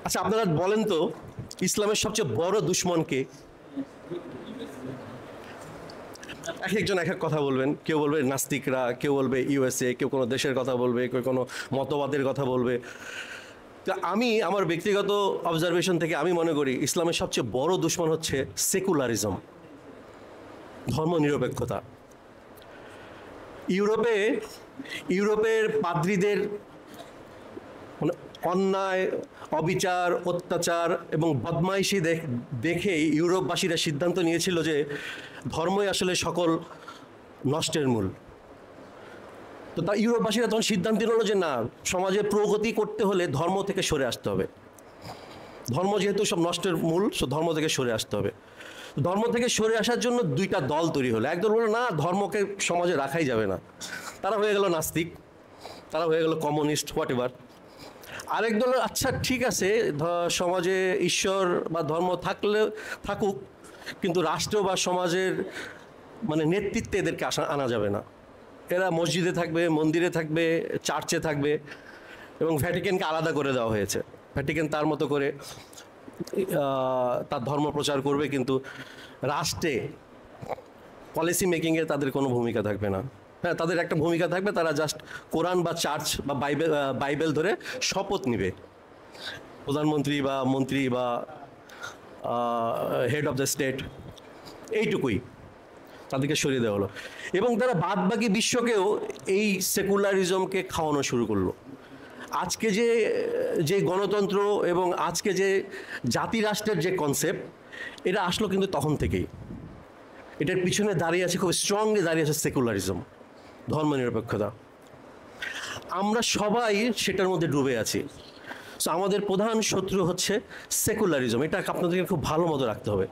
আচ্ছা আপনারা বলেন তো ইসলামের সবচেয়ে বড় দুশমনকে? এক একজন এক এক কথা বলবেন, কেউ বলবে নাস্তিকরা, কেউ বলবে ইউএসএ, কেউ কোনো দেশের কথা বলবে, কেউ কোনো মতবাদের কথা বলবে। তো আমি আমার ব্যক্তিগত অবজারভেশন থেকে আমি মনে করি ইসলামের সবচেয়ে বড় দুশমন হচ্ছে সেকুলারিজম, ধর্মনিরপেক্ষতা। ইউরোপের পাদ্রীদের মানে অন্যায়, অবিচার, অত্যাচার এবং বদমাইশি দেখেই ইউরোপবাসীরা সিদ্ধান্ত নিয়েছিল যে ধর্মই আসলে সকল নষ্টের মূল। তো তা ইউরোপবাসীরা তখন সিদ্ধান্ত নিল যে না, সমাজে প্রগতি করতে হলে ধর্ম থেকে সরে আসতে হবে। ধর্ম যেহেতু সব নষ্টের মূল, সো ধর্ম থেকে সরে আসতে হবে। ধর্ম থেকে সরে আসার জন্য দুইটা দল তৈরি হলো। একদল বলল না, ধর্মকে সমাজে রাখাই যাবে না, তারা হয়ে গেল নাস্তিক, তারা হয়ে গেল কমিউনিস্ট, হোয়াট এভার। আরেক দল আচ্ছা ঠিক আছে, সমাজে ঈশ্বর বা ধর্ম থাকুক, কিন্তু রাষ্ট্র বা সমাজের মানে নেতৃত্বে এদেরকে আনা যাবে না। এরা মসজিদে থাকবে, মন্দিরে থাকবে, চার্চে থাকবে, এবং ভ্যাটিকানকে আলাদা করে দেওয়া হয়েছে। ভ্যাটিকান তার মতো করে তার ধর্ম প্রচার করবে, কিন্তু রাষ্ট্রে পলিসি মেকিংয়ে তাদের কোনো ভূমিকা থাকবে না। হ্যাঁ, তাদের একটা ভূমিকা থাকবে, তারা জাস্ট কোরআন বা চার্চ বা বাইবেল ধরে শপথ নিবে, প্রধানমন্ত্রী বা মন্ত্রী বা হেড অফ দ্য স্টেট, এইটুকুই তাদেরকে সরিয়ে দেওয়া হলো। এবং তারা বাদবাকি বিশ্বকেও এই সেকুলারিজমকে খাওয়ানো শুরু করলো। আজকে যে গণতন্ত্র এবং আজকে যে জাতিরাষ্ট্রের যে কনসেপ্ট, এটা আসলো কিন্তু তখন থেকেই। এটার পিছনে দাঁড়িয়ে আছে, খুব স্ট্রংলি দাঁড়িয়ে আছে সেকুলারিজম, ধর্মনিরপেক্ষতা। আমরা সবাই সেটার মধ্যে ডুবে আছি। সো আমাদের প্রধান শত্রু হচ্ছে সেকুলারিজম। এটা আপনাদেরকে খুব ভালো মতো রাখতে হবে।